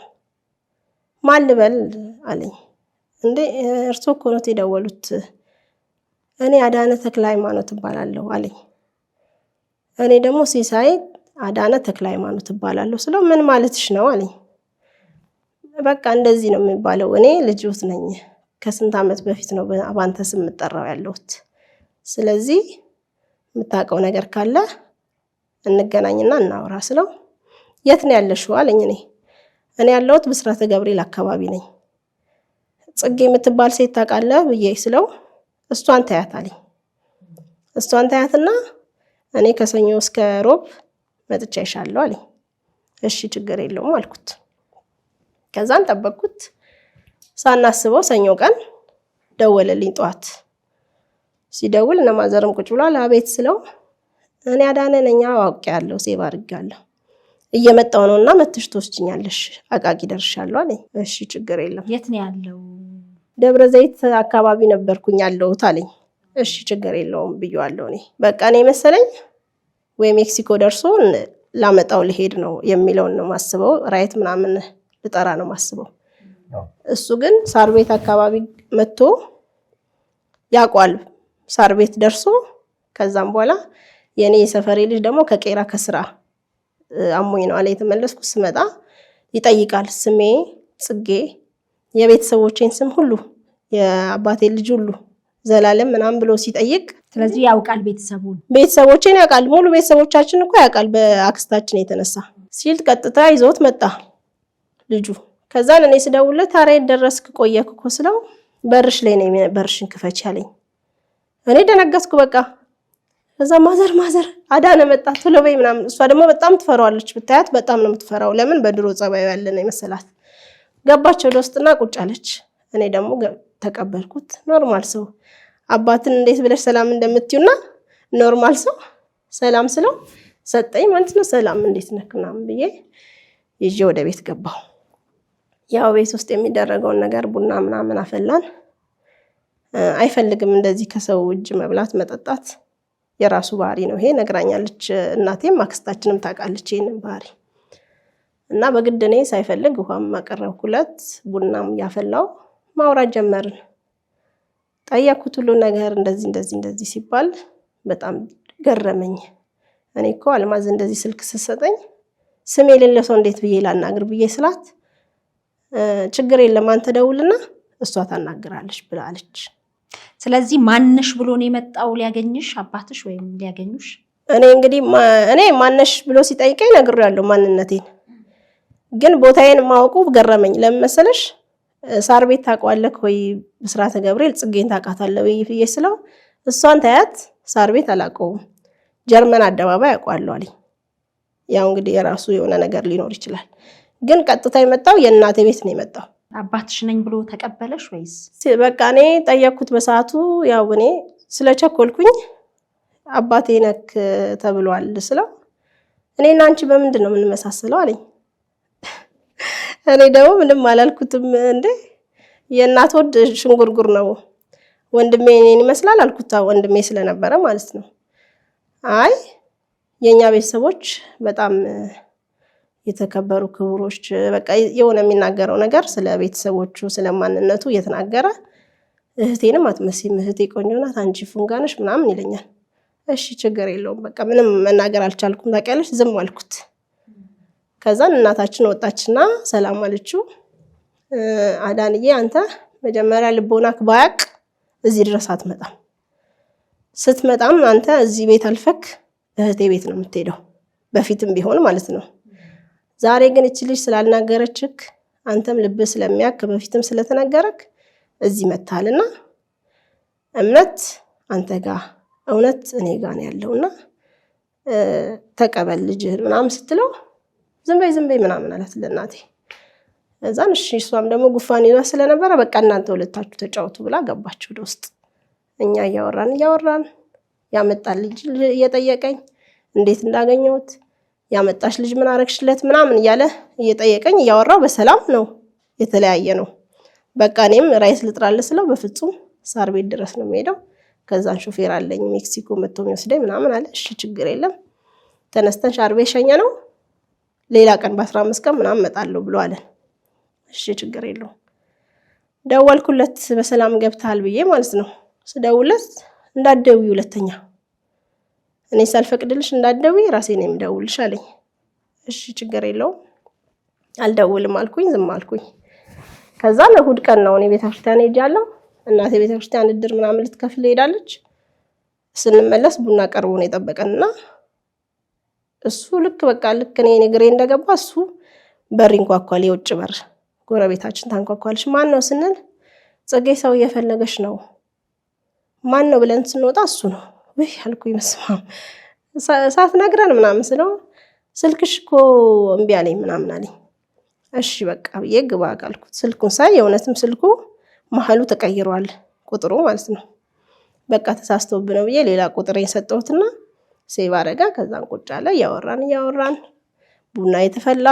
B: ማን ልበል አለኝ። እንዴ እርሶ እኮ ነው የደወሉት? እኔ አዳነ ተክለ ሃይማኖት እባላለሁ አለኝ። እኔ ደግሞ ሲሳይ አዳነ ተክለ ሃይማኖት እባላለሁ ስለው ምን ማለትሽ ነው አለኝ። በቃ እንደዚህ ነው የሚባለው እኔ ልጅዎት ነኝ ከስንት ዓመት በፊት ነው ባንተ ስም መጠራው ያለሁት። ስለዚህ የምታውቀው ነገር ካለ እንገናኝና እናውራ ስለው የት ነው ያለሽው አለኝ። እኔ ያለሁት ብስራተ ገብርኤል አካባቢ ነኝ። ጽጌ የምትባል ሴት ታውቃለህ ብዬ ስለው እሷን ታያት አለኝ። እሷን ታያትና እኔ ከሰኞ እስከ ሮብ መጥቻ ይሻለሁ አለኝ። እሺ ችግር የለውም አልኩት። ከዛን ጠበቅኩት። ሳናስበው ሰኞ ቀን ደወለልኝ ጠዋት። ሲደውል እነ ማዘርም ቁጭ ብሏል። አቤት ስለው እኔ አዳነ ነኝ አውቄያለሁ ሴቭ አድርጋለሁ እየመጣው ነውና መጥተሽ ትወስጂኛለሽ አቃቂ ደርሻለሁ አለኝ። እሺ ችግር የለም።
A: የት ነው ያለው?
B: ደብረ ዘይት አካባቢ ነበርኩኝ ያለሁት አለኝ። እሺ ችግር የለውም ብዬዋለሁ። በቃ እኔ መሰለኝ ወይ ሜክሲኮ ደርሶ ላመጣው ልሄድ ነው የሚለውን ነው ማስበው። ራይት ምናምን ልጠራ ነው ማስበው። እሱ ግን ሳር ቤት አካባቢ መጥቶ ያቋል። ሳር ቤት ደርሶ ከዛም በኋላ የኔ የሰፈሬ ልጅ ደግሞ ከቄራ ከስራ አሞኝ ነው አለ የተመለስኩ። ስመጣ ይጠይቃል ስሜ ጽጌ፣ የቤተሰቦቼን ስም ሁሉ የአባቴ ልጅ ሁሉ ዘላለም ምናምን ብሎ ሲጠይቅ
A: ስለዚህ ያውቃል
B: ቤተሰቦቼን ያውቃል። ሙሉ ቤተሰቦቻችን እኮ ያውቃል በአክስታችን የተነሳ ሲል ቀጥታ ይዞት መጣ ልጁ። ከዛን እኔ ስደውልለት አሬ ደረስክ ቆየክ እኮ ስለው በርሽ ላይ ነኝ በርሽን ክፈች አለኝ። እኔ ደነገጥኩ በቃ። ከዛ ማዘር አዳነ መጣ ቶሎ በይ ምናምን። እሷ ደግሞ በጣም ትፈራዋለች ብታያት በጣም ነው የምትፈራው። ለምን በድሮ ጸባዩ ያለ ነው መሰላት። ገባች ወደ ውስጥና ቁጭ አለች። እኔ ደግሞ ተቀበልኩት። ኖርማል ሰው አባትን እንዴት ብለሽ ሰላም እንደምትዩና ኖርማል ሰው ሰላም ስለው ሰጠኝ ማለት ነው። ሰላም እንዴት ነክ ምናምን ብዬ ይዤ ወደ ቤት ገባሁ። ያው ቤት ውስጥ የሚደረገውን ነገር ቡና ምናምን አፈላን። አይፈልግም እንደዚህ ከሰው እጅ መብላት መጠጣት፣ የራሱ ባህሪ ነው ይሄ ነግራኛለች። እናቴም አክስታችንም ታውቃለች ይሄንን ባህሪ እና በግድ እኔ ሳይፈልግ ውሃም አቀረብኩለት፣ ቡናም ያፈላው ማውራት ጀመርን። ጠየኩት ሁሉ ነገር እንደዚህ ሲባል በጣም ገረመኝ። እኔ እኮ አልማዝ እንደዚህ ስልክ ስትሰጠኝ ስም የሌለው ሰው እንዴት ብዬ ላናግር ብዬ ስላት ችግር የለም አንተ ደውልና እሷ ታናግራለች ብላለች።
A: ስለዚህ ማነሽ ብሎ ነው የመጣው ሊያገኝሽ አባትሽ ወይም ሊያገኙሽ?
B: እኔ ማነሽ ብሎ ሲጠይቀኝ ነግሬያለሁ ማንነቴን። ግን ቦታዬን ማወቁ ገረመኝ። ለምን መሰለሽ? ሳር ቤት ታውቀዋለህ ወይ ብስራተ ገብርኤል ጽጌን ታውቃታለህ ወይ ብዬ ስለው እሷን ታያት ሳር ቤት አላውቀውም ጀርመን አደባባይ አውቀዋለሁ አለኝ። ያው እንግዲህ የራሱ የሆነ ነገር ሊኖር ይችላል። ግን ቀጥታ የመጣው የእናቴ ቤት ነው የመጣው።
A: አባትሽ ነኝ ብሎ ተቀበለሽ ወይስ?
B: በቃ እኔ ጠየቅኩት በሰዓቱ። ያው እኔ ስለቸኮልኩኝ አባቴ ነክ ተብሏል ስለው እኔና አንቺ በምንድን ነው የምንመሳሰለው አለኝ። እኔ ደግሞ ምንም አላልኩትም። እንዴ የእናት ወድ ሽንጉርጉር ነው ወንድሜ እኔን ይመስላል አልኩት። ወንድሜ ስለነበረ ማለት ነው። አይ የኛ ቤተሰቦች በጣም የተከበሩ ክብሮች፣ በቃ የሆነ የሚናገረው ነገር ስለ ቤተሰቦቹ ስለማንነቱ እየተናገረ እህቴንም አትመስይም፣ እህቴ ቆንጆ ናት፣ አንቺ ፉንጋ ነሽ ምናምን ይለኛል። እሺ ችግር የለውም በቃ ምንም መናገር አልቻልኩም። ታውቂያለሽ ዝም አልኩት። ከዛን እናታችን ወጣችና ሰላም አለችው። አዳንዬ አንተ መጀመሪያ ልቦናክ ባያቅ እዚህ ድረስ አትመጣም። ስትመጣም አንተ እዚህ ቤት አልፈክ እህቴ ቤት ነው የምትሄደው፣ በፊትም ቢሆን ማለት ነው። ዛሬ ግን እቺ ልጅ ስላልናገረችክ አንተም ልብ ስለሚያክ በፊትም ስለተነገረክ እዚህ መታልና እምነት አንተ ጋር እውነት እኔ ጋር ነው ያለውና ተቀበል ልጅህን ምናምን ስትለው ዝም በይ ምናምን አላት ለእናቴ። እዛን እሺ እሷም ደግሞ ጉፋን ይዟ ስለነበረ በቃ እናንተ ሁለታችሁ ተጫወቱ ብላ ገባች ወደ ውስጥ። እኛ እያወራን ያመጣል ልጅ እየጠየቀኝ እንዴት እንዳገኘሁት ያመጣሽ ልጅ ምን አረግሽለት ምናምን እያለ እየጠየቀኝ እያወራው በሰላም ነው የተለያየ ነው። በቃ እኔም ራይስ ልጥራለህ ስለው በፍጹም ሳር ቤት ድረስ ነው የምሄደው፣ ከዛን ሾፌር አለኝ ሜክሲኮ መጥቶ የሚወስደኝ ምናምን አለ። እሺ ችግር የለም ተነስተን ሻርቤ ሸኘ ነው ሌላ ቀን በ15 ቀን ምናምን መጣለሁ ብሎ አለ። እሺ ችግር የለውም ደወልኩለት በሰላም ገብታል ብዬ ማለት ነው። ስደውለት እንዳትደውይ ሁለተኛ እኔ ሳልፈቅድልሽ እንዳትደውይ ራሴ ነኝ የምደውልሽ አለኝ። እሺ ችግር የለውም አልደውልም አልኩኝ፣ ዝም አልኩኝ። ከዛ ለእሑድ ቀን ነው እኔ ቤተክርስቲያን ሄጃለሁ። እናቴ ቤተክርስቲያን እድር ምናምን ልትከፍል ሄዳለች። ስንመለስ ቡና ቀርቦ ነው የጠበቀንና እሱ ልክ እኔ ግሬ እንደገባ እሱ በር ይንኳኳል፣ የውጭ በር ጎረቤታችን ታንኳኳለች። ማን ነው ስንል ጽጌ ሰው እየፈለገሽ ነው። ማን ነው ብለን ስንወጣ እሱ ነው። ወይ አልኩኝ መስማም ሳትነግረን ምናምን ስለው ስልክሽ እኮ እምቢ አለኝ ምናምን አለኝ። እሺ በቃ ብዬ ግባ አልኩት። ስልኩን ሳይ የእውነትም ስልኩ መሀሉ ተቀይሯል፣ ቁጥሩ ማለት ነው። በቃ ተሳስቶብኝ ነው ብዬ ሌላ ቁጥሬን ሰጠሁትና ሴቭ አደረጋ። ከዛን ቁጭ አለ እያወራን ቡና የተፈላ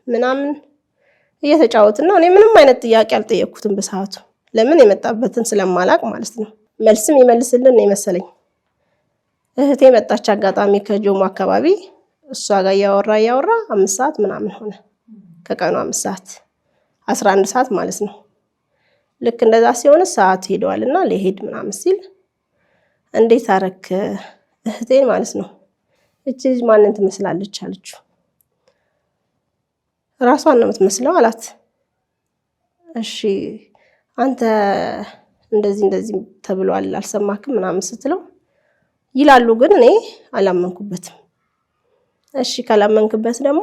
B: ምናምን እየተጫወትን ነው። እኔ ምንም አይነት ጥያቄ አልጠየቅኩትም በሰዓቱ፣ ለምን የመጣበትን ስለማላቅ ማለት ነው። መልስም ይመልስልን ነው የመሰለኝ። እህቴ መጣች አጋጣሚ ከጆሞ አካባቢ። እሷ ጋር እያወራ 5 ሰዓት ምናምን ሆነ፣ ከቀኑ 5 ሰዓት 11 ሰዓት ማለት ነው። ልክ እንደዛ ሲሆን ሰዓት ሄደዋልና ለሄድ ምናምን ሲል እንዴት አረክ እህቴን ማለት ነው። እቺ ልጅ ማንን ትመስላለች አለችው። ራሷን ነው የምትመስለው አላት። እሺ አንተ እንደዚህ ተብሏል አልሰማክም ምናምን ስትለው ይላሉ፣ ግን እኔ አላመንኩበትም። እሺ ካላመንክበት ደግሞ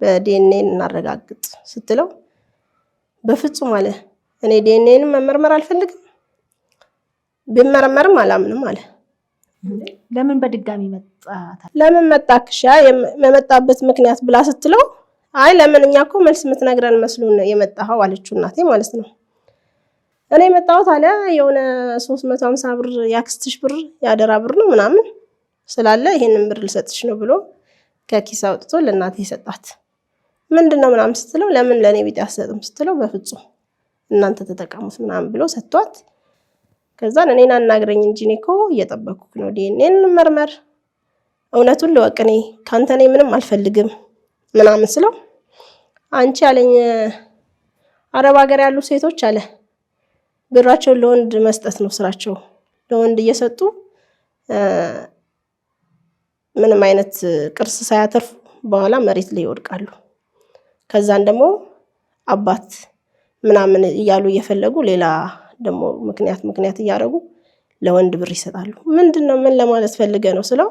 B: በዲኤንኤ እናረጋግጥ ስትለው በፍጹም አለ። እኔ ዲኤንኤን መመርመር አልፈልግም፣ ቢመረመርም አላምንም አለ።
A: ለምን በድጋሚ መጣ?
B: ለምን መጣክሻ የመጣበት ምክንያት ብላ ስትለው አይ ለምን እኛ እኮ መልስ የምትነግረን መስሎን የመጣኸው አለችው እናቴ ማለት ነው። እኔ መጣሁት አለ የሆነ 350 ብር ያክስትሽ ብር ያደራ ብር ነው ምናምን ስላለ ይሄንን ብር ልሰጥሽ ነው ብሎ ከኪስ አውጥቶ ለእናቴ ሰጣት። ምንድነው ምናምን ስትለው ለምን ለኔ ቢጤ አሰጥም ስትለው በፍጹም እናንተ ተጠቀሙት ምናምን ብሎ ሰጥቷት ከዛን እኔን አናግረኝ እንጂ እኔ እኮ እየጠበኩክ ነው ዲኤንኤን መርመር እውነቱን ልወቅ እኔ ካንተ እኔ ምንም አልፈልግም ምናምን ስለው አንቺ አለኝ አረብ ሀገር ያሉ ሴቶች አለ ብራቸውን ለወንድ መስጠት ነው ስራቸው ለወንድ እየሰጡ ምንም አይነት ቅርስ ሳያተርፉ በኋላ መሬት ላይ ይወድቃሉ ከዛን ደግሞ አባት ምናምን እያሉ እየፈለጉ ሌላ ደግሞ ምክንያት እያደረጉ ለወንድ ብር ይሰጣሉ ምንድነው ምን ለማለት ፈልገ ነው ስለው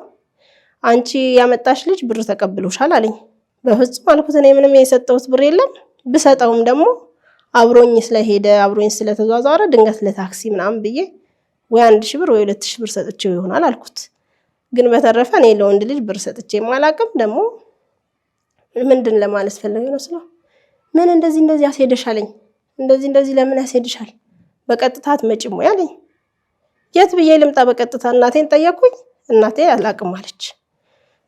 B: አንቺ ያመጣሽ ልጅ ብር ተቀብሎሻል አለኝ በፍጹም አልኩት እኔ ምንም የሰጠሁት ብር የለም ብሰጠውም ደግሞ አብሮኝ ስለሄደ አብሮኝ ስለተዟዟረ ድንገት ለታክሲ ምናምን ብዬ ወይ 1000 ብር ወይ 2000 ብር ሰጥቼው ይሆናል አልኩት ግን በተረፈ እኔ ለወንድ ልጅ ብር ሰጥቼ ማላቅም ደግሞ ምንድን ለማለት ፈልገ ነው ስለው ምን እንደዚህ ያስሄደሻለኝ እንደዚህ ለምን ያስሄድሻል በቀጥታ አትመጪም ወይ አለኝ የት ብዬ ልምጣ በቀጥታ እናቴን ጠየቅኩኝ እናቴ አላቅም አለች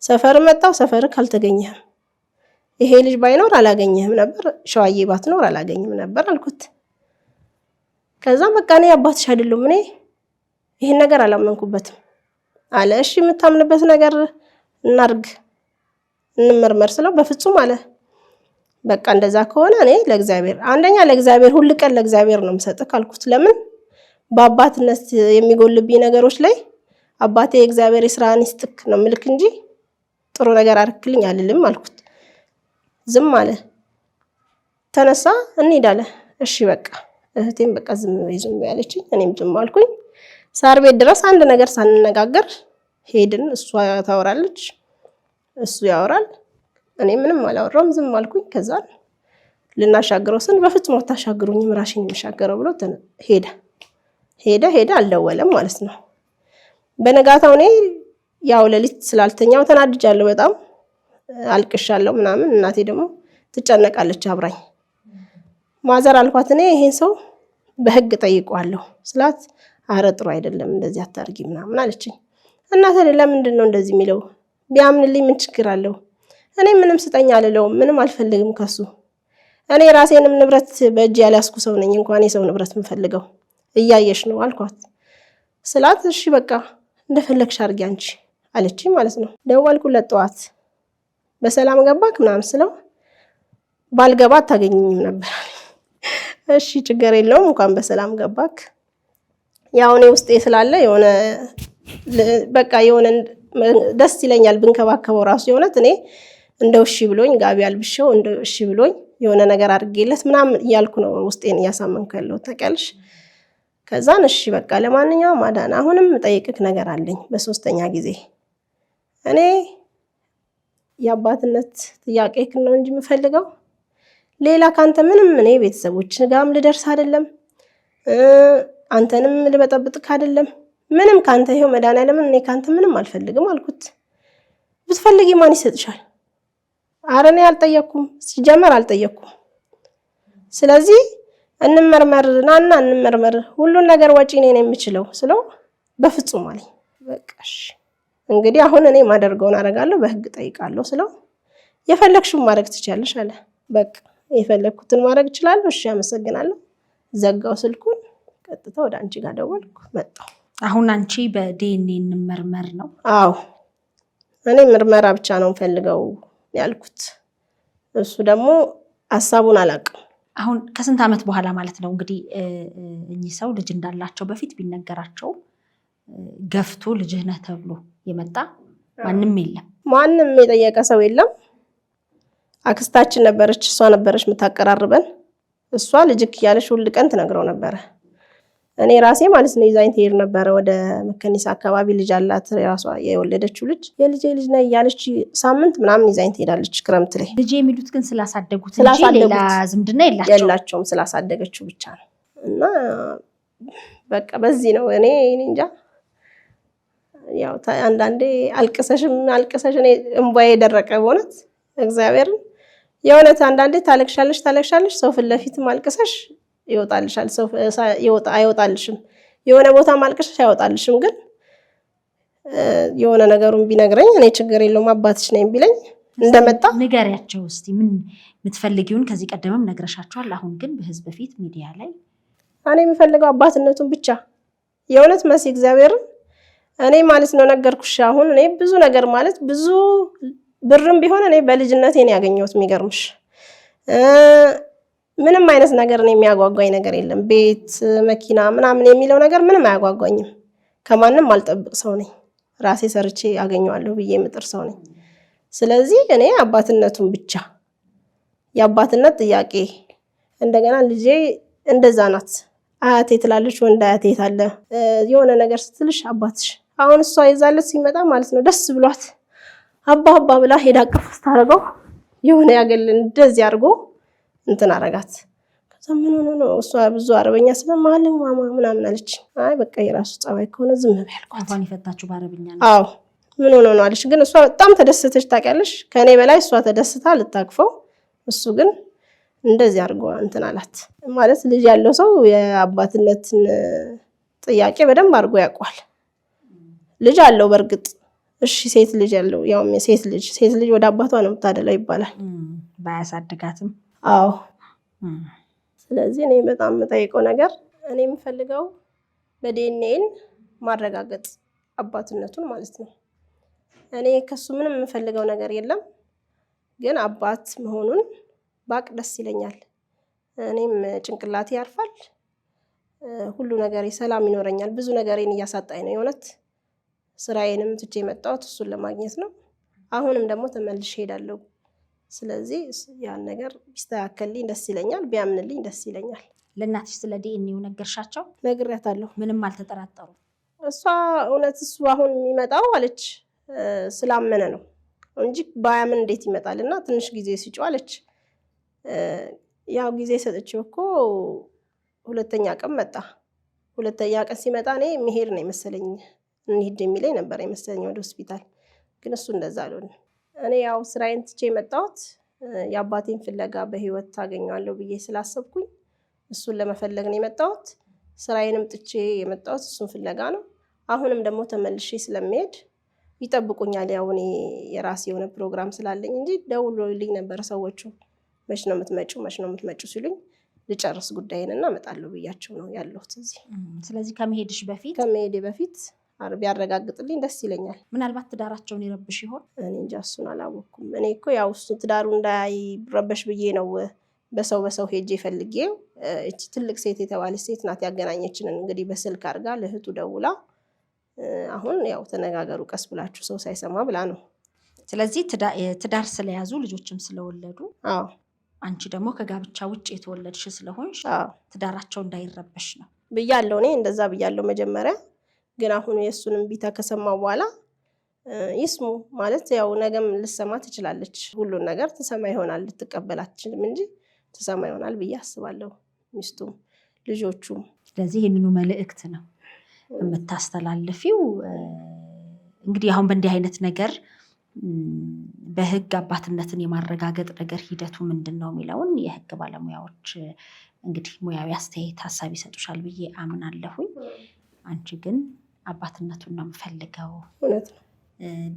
B: ሰፈር መጣው ሰፈር ካልተገኘህም ይሄ ልጅ ባይኖር አላገኘህም ነበር ሸዋዬ ባትኖር አላገኘም ነበር አልኩት ከዛ በቃ እኔ አባትሽ አይደለም እኔ ይሄን ነገር አላመንኩበትም አለ እሺ የምታምንበት ነገር እናርግ እንመርመር ስለው በፍጹም አለ በቃ እንደዛ ከሆነ እኔ ለእግዚአብሔር አንደኛ ለእግዚአብሔር ሁሉ ቀን ለእግዚአብሔር ነው የምሰጥህ አልኩት ለምን በአባትነት የሚጎልብኝ ነገሮች ላይ አባቴ እግዚአብሔር ይስራን ይስጥክ ነው ምልክ እንጂ ጥሩ ነገር አርክልኝ አልልም አልኩት ዝም አለ ተነሳ እንሂዳለ እሺ በቃ እህቴም በቃ ዝም ያለችኝ እኔም ዝም አልኩኝ ሳር ቤት ድረስ አንድ ነገር ሳንነጋገር ሄድን እሷ ታወራለች እሱ ያወራል እኔ ምንም አላወራም ዝም አልኩኝ ከዛ ልናሻግረው ስን በፍጹም ታሻግሩኝም ራሽን የሚሻገረው ብሎ ሄደ አልደወለም ማለት ነው በነጋታው እኔ ያው ለሊት ስላልተኛው ተናድጃለሁ በጣም አልቅሻለሁ ምናምን እናቴ ደግሞ ትጨነቃለች አብራኝ ማዘር አልኳት እኔ ይሄን ሰው በህግ ጠይቀዋለሁ ስላት አረ ጥሩ አይደለም እንደዚህ አታርጊ ምናምን አለችኝ እናቴ ለምንድነው እንደዚህ የሚለው ቢያምንልኝ ምን ችግር አለው እኔ ምንም ስጠኝ አልለውም ምንም አልፈልግም ከሱ እኔ ራሴንም ንብረት በእጅ ያላስኩ ሰው ነኝ እንኳን የሰው ንብረት ምፈልገው እያየሽ ነው አልኳት ስላት እሺ በቃ እንደፈለግሽ አርጊ አንቺ አለችኝ ማለት ነው ደወልኩለት ጠዋት በሰላም ገባክ ምናምን ስለው ባልገባ ታገኘኝም ነበር እሺ ችግር የለውም እንኳን በሰላም ገባክ ያው እኔ ውስጤ ስላለ የሆነ በቃ የሆነ ደስ ይለኛል ብንከባከበው ራሱ የሆነት እኔ እንደው እሺ ብሎኝ ጋቢ አልብሼው እንደው እሺ ብሎኝ የሆነ ነገር አድርጌለት ምናምን እያልኩ ነው ውስጤን ያሳመንኩ ያለው ተቀልሽ ከዛን እሺ በቃ ለማንኛውም አዳና አሁንም ጠይቅክ ነገር አለኝ በሶስተኛ ጊዜ እኔ የአባትነት ጥያቄክ ነው እንጂ የምፈልገው ሌላ ካንተ ምንም እኔ ቤተሰቦች ጋርም ልደርስ አይደለም አንተንም ልበጠብጥክ አይደለም ምንም ካንተ ይሄው መድኃኒዓለም እኔ ካንተ ምንም አልፈልግም አልኩት ብትፈልጊ ማን ይሰጥሻል አረኔ አልጠየኩም ሲጀመር አልጠየኩም ስለዚህ እንመርመርና እንመርመር ሁሉን ነገር ወጪ ነኝ የምችለው ስለው በፍጹም አለኝ በቃሽ እንግዲህ አሁን እኔ ማደርገውን አረጋለሁ በህግ ጠይቃለሁ ስለው የፈለክሽው ማድረግ ትችያለሽ አለ በቃ የፈለኩትን ማድረግ ይችላል እሺ አመሰግናለሁ ዘጋው ስልኩን ቀጥታ ወደ አንቺ ጋር ደወልኩ መጣሁ
A: አሁን አንቺ በዲኤንኤ እንመርመር ነው
B: አዎ እኔ ምርመራ ብቻ ነው ፈልገው ያልኩት እሱ ደግሞ ሐሳቡን አላቀም
A: አሁን ከስንት አመት በኋላ ማለት ነው እንግዲህ እኚህ ሰው ልጅ እንዳላቸው በፊት ቢነገራቸው ገፍቶ ልጅህ ነህ ተብሎ የመጣ ማንም
B: የጠየቀ ሰው የለም አክስታችን ነበረች እሷ ነበረች የምታቀራርበን እሷ ልጅክ ያለሽ ሁሉ ቀን ትነግረው ነበር እኔ ራሴ ማለት ነው ይዛኝ ትሄድ ነበር ወደ መከኒሳ አካባቢ ልጅ አላት ራሷ የወለደችው ልጅ የልጄ ልጅ ነው ያለች ሳምንት ምናምን ይዛኝ ትሄዳለች ክረምት ላይ
A: ልጅ የሚሉት ግን ስላሳደጉት እንጂ ሌላ ዝምድና
B: የላቸውም ስላሳደገችው ብቻ ነው እና በቃ በዚህ ነው እኔ እንጃ ያው አንዳንዴ አልቀሰሽ እኔ እንባዬ ደረቀ በእውነት እግዚአብሔር የእውነት አንዳንዴ ታለቅሻለሽ ሰው ፊት ለፊት ማልቀሰሽ ይወጣልሻል ሰው አይወጣልሽም የሆነ ቦታ ማልቀሰሽ አይወጣልሽም ግን የሆነ ነገሩን ቢነግረኝ እኔ ችግር የለውም አባትሽ ነኝ ቢለኝ እንደመጣ
A: ንገሪያቸው እስቲ ምትፈልጊውን ከዚህ ቀደምም ነግረሻቸዋል። አሁን ግን በህዝብ ፊት ሚዲያ ላይ
B: እኔ የምፈልገው አባትነቱን ብቻ የእውነት መሲ እግዚአብሔርን እኔ ማለት ነው ነገርኩሽ። አሁን እኔ ብዙ ነገር ማለት ብዙ ብርም ቢሆን እኔ በልጅነቴ ነው ያገኘሁት። የሚገርምሽ ምንም አይነት ነገር ነው የሚያጓጓኝ ነገር የለም። ቤት መኪና ምናምን የሚለው ነገር ምንም አያጓጓኝም። ከማንም አልጠብቅ ሰው ነኝ። ራሴ ሰርቼ አገኘዋለሁ ብዬ የምጥር ሰው ነኝ። ስለዚህ እኔ አባትነቱን ብቻ የአባትነት ጥያቄ እንደገና ልጄ እንደዛ ናት። አያቴ ትላለች፣ ወንድ አያቴ ታለ የሆነ ነገር ስትልሽ አባትሽ አሁን እሷ ይዛለት ሲመጣ ማለት ነው ደስ ብሏት አባ አባ ብላ ሄዳ አቅፍ ስታረገው የሆነ ያገል እንደዚህ አድርጎ እንትን አረጋት። ከዛ ምን ሆነ ነው እሷ ብዙ አረበኛ ስለማለም ማማ ምናምን አለች። አይ በቃ የራሱ ጸባይ ከሆነ ዝም በይ አልኳት።
A: አሁን ይፈታችሁ በአረብኛ ነው?
B: አዎ ምን ሆነ ነው አለች። ግን እሷ በጣም ተደሰተች ታውቂያለሽ። ከኔ በላይ እሷ ተደስታ ልታቅፈው፣ እሱ ግን እንደዚህ አድርጎ እንትን አላት። ማለት ልጅ ያለው ሰው የአባትነትን ጥያቄ በደንብ አድርጎ ያውቋል። ልጅ አለው በእርግጥ እሺ፣ ሴት ልጅ ያለው ያው ሴት ልጅ ወደ አባቷ ነው የምታደላው ይባላል።
A: ባያሳድጋትም
B: አዎ። ስለዚህ እኔ በጣም የምጠይቀው ነገር እኔ የምፈልገው በዲኤንኤን ማረጋገጥ አባትነቱን ማለት ነው። እኔ ከሱ ምንም የምፈልገው ነገር የለም፣ ግን አባት መሆኑን ባቅ ደስ ይለኛል። እኔም ጭንቅላቴ ያርፋል፣ ሁሉ ነገር ሰላም ይኖረኛል። ብዙ ነገሬን እያሳጣኝ ነው የእውነት። ስራዬንም ትቼ የመጣሁት እሱን ለማግኘት ነው። አሁንም ደግሞ ተመልሼ ሄዳለሁ። ስለዚህ ያን ነገር ቢስተካከልልኝ ደስ ይለኛል፣ ቢያምንልኝ ደስ ይለኛል።
A: ለእናትሽ ስለ ዲኤንኤው ነገርሻቸው?
B: ነግሬያታለሁ።
A: ምንም አልተጠራጠሩ?
B: እሷ እውነት እሱ አሁን የሚመጣው አለች ስላመነ ነው እንጂ ባያምን እንዴት ይመጣል? እና ትንሽ ጊዜ ሲጮህ አለች። ያው ጊዜ ሰጥቼው እኮ ሁለተኛ ቀን መጣ። ሁለተኛ ቀን ሲመጣ እኔ መሄድ ነው የመሰለኝ፣ እንሂድ የሚለኝ ነበር የመሰለኝ ወደ ሆስፒታል። ግን እሱ እንደዛ አልሆነ። እኔ ያው ስራዬን ትቼ የመጣሁት የአባቴን ፍለጋ በህይወት ታገኘዋለሁ ብዬ ስላሰብኩኝ እሱን ለመፈለግ ነው የመጣሁት። ስራዬንም ጥቼ የመጣሁት እሱን ፍለጋ ነው። አሁንም ደግሞ ተመልሼ ስለሚሄድ ይጠብቁኛል። ያው እኔ የራሴ የሆነ ፕሮግራም ስላለኝ እንጂ ደውሎልኝ ነበር ሰዎቹ መች ነው የምትመጪው ሲሉኝ ልጨርስ ጉዳይንና እመጣለሁ ብያቸው ነው ያለሁት እዚህ።
A: ስለዚህ ከመሄዴ በፊት
B: ቢያረጋግጥልኝ ደስ ይለኛል።
A: ምናልባት ትዳራቸውን ይረብሽ ይሆን?
B: እኔ እንጃ እሱን አላወኩም። እኔ እኮ ያው እሱ ትዳሩ እንዳይረበሽ ብዬ ነው በሰው ሄጄ ፈልጌው። እቺ ትልቅ ሴት የተባለች ሴት ናት ያገናኘችን። እንግዲህ በስልክ አድርጋ ለእህቱ ደውላ አሁን ያው ተነጋገሩ ቀስ ብላችሁ ሰው ሳይሰማ ብላ ነው።
A: ስለዚህ ትዳር ስለያዙ ልጆችም ስለወለዱ፣
B: አዎ
A: አንቺ ደግሞ ከጋብቻ ውጭ የተወለድሽ ስለሆንሽ ትዳራቸው እንዳይረበሽ ነው
B: ብያለሁ። እኔ እንደዛ ብያለሁ መጀመሪያ። ግን አሁን የእሱንም ቢታ ከሰማው በኋላ ይስሙ ማለት ያው ነገም ልሰማ ትችላለች። ሁሉን ነገር ትሰማ ይሆናል፣ ልትቀበል አትችልም እንጂ ትሰማ ይሆናል ብዬ አስባለሁ፣ ሚስቱም ልጆቹም።
A: ስለዚህ ይህንኑ መልእክት ነው የምታስተላልፊው። እንግዲህ አሁን በእንዲህ አይነት ነገር በህግ አባትነትን የማረጋገጥ ነገር ሂደቱ ምንድን ነው የሚለውን የህግ ባለሙያዎች እንግዲህ ሙያዊ አስተያየት ሀሳብ ይሰጡሻል ብዬ አምናለሁኝ። አንቺ ግን አባትነቱን ነው የምፈልገው፣
B: እውነት ነው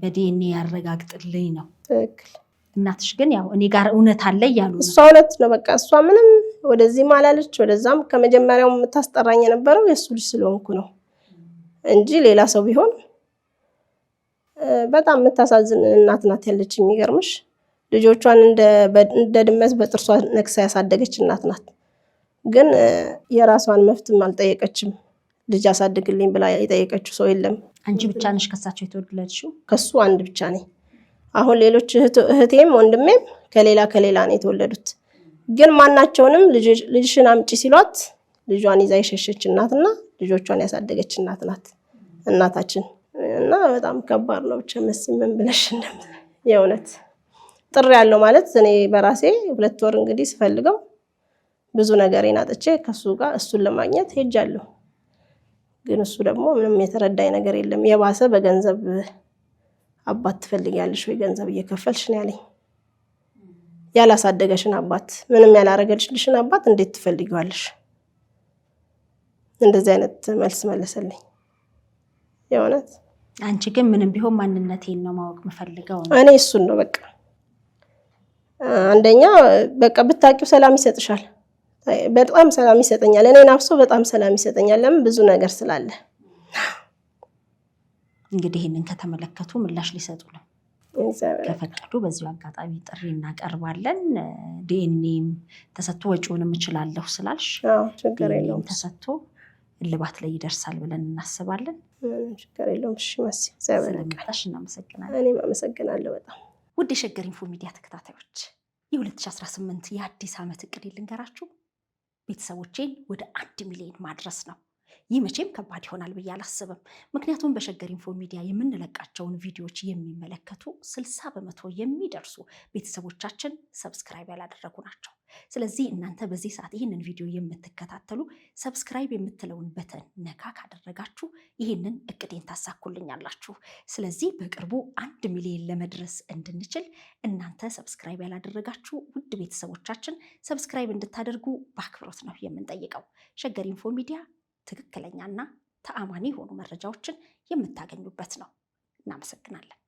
A: በዲኤንኤ ያረጋግጥልኝ ነው።
B: ትክክል።
A: እናትሽ ግን ያው እኔ ጋር እውነት አለ እያሉ ነው።
B: እሷ እውነት ነው በቃ እሷ ምንም ወደዚህም አላለች ወደዛም። ከመጀመሪያው የምታስጠራኝ የነበረው የእሱ ልጅ ስለሆንኩ ነው እንጂ ሌላ ሰው ቢሆን በጣም የምታሳዝን እናት ናት ያለች። የሚገርምሽ ልጆቿን እንደ ድመት በጥርሷ ነክሳ ያሳደገች እናት ናት። ግን የራሷን መፍትም አልጠየቀችም። ልጅ አሳድግልኝ ብላ የጠየቀችው ሰው የለም።
A: አንቺ ብቻ ነሽ ከሳቸው የተወለድሽው?
B: ከሱ አንድ ብቻ ነኝ። አሁን ሌሎች እህቴም ወንድሜም ከሌላ ነው የተወለዱት። ግን ማናቸውንም ልጅሽን አምጪ ሲሏት ልጇን ይዛ የሸሸች እናትና ልጆቿን ያሳደገች እናት ናት እናታችን። እና በጣም ከባድ ነው። ብቻ መስምን ብለሽ የእውነት ጥሪ ያለው ማለት እኔ በራሴ 2 ወር እንግዲህ ስፈልገው ብዙ ነገሬን አጥቼ ከሱ ጋር እሱን ለማግኘት ሄጃለሁ። ግን እሱ ደግሞ ምንም የተረዳኝ ነገር የለም። የባሰ በገንዘብ አባት ትፈልጊያለሽ ወይ ገንዘብ እየከፈልሽ ነው ያለኝ። ያላሳደገሽን አባት ምንም ያላረገልሽልሽን አባት እንዴት ትፈልጊዋለሽ? እንደዚህ አይነት መልስ መለሰልኝ የእውነት።
A: አንቺ ግን ምንም ቢሆን ማንነቴን ነው ማወቅ የምፈልገው ነው።
B: እኔ እሱን ነው በቃ አንደኛ በቃ ብታቂው ሰላም ይሰጥሻል። በጣም ሰላም ይሰጠኛል። እኔ ናፍሶ በጣም ሰላም ይሰጠኛል። ለምን ብዙ ነገር ስላለ።
A: እንግዲህ ይሄንን ከተመለከቱ ምላሽ ሊሰጡ ነው ከፈቀዱ በዚሁ አጋጣሚ ጥሪ እናቀርባለን። ዲኤንኤም ተሰጥቶ ወጪውንም እችላለሁ ስላልሽ
B: ችግር የለውም
A: ተሰጥቶ እልባት ላይ ይደርሳል ብለን እናስባለን።
B: ችግር የለውም። እሺ መሲ
A: ስለመጣሽ እናመሰግናለን።
B: እኔም አመሰግናለሁ በጣም።
A: ውድ የሸገር ኢንፎ ሚዲያ ተከታታዮች የ2018 የአዲስ ዓመት እቅድ ልንገራችሁ። ቤተሰቦቼን ወደ 1 ሚሊዮን ማድረስ ነው። ይህ መቼም ከባድ ይሆናል ብዬ አላስብም። ምክንያቱም በሸገር ኢንፎ ሚዲያ የምንለቃቸውን ቪዲዮዎች የሚመለከቱ 60% የሚደርሱ ቤተሰቦቻችን ሰብስክራይብ ያላደረጉ ናቸው። ስለዚህ እናንተ በዚህ ሰዓት ይህንን ቪዲዮ የምትከታተሉ ሰብስክራይብ የምትለውን በተን ነካ ካደረጋችሁ ይህንን እቅዴን ታሳኩልኛላችሁ። ስለዚህ በቅርቡ 1 ሚሊዮን ለመድረስ እንድንችል እናንተ ሰብስክራይብ ያላደረጋችሁ ውድ ቤተሰቦቻችን ሰብስክራይብ እንድታደርጉ በአክብሮት ነው የምንጠይቀው። ሸገር ኢንፎ ሚዲያ ትክክለኛና ተአማኒ የሆኑ መረጃዎችን የምታገኙበት ነው። እናመሰግናለን።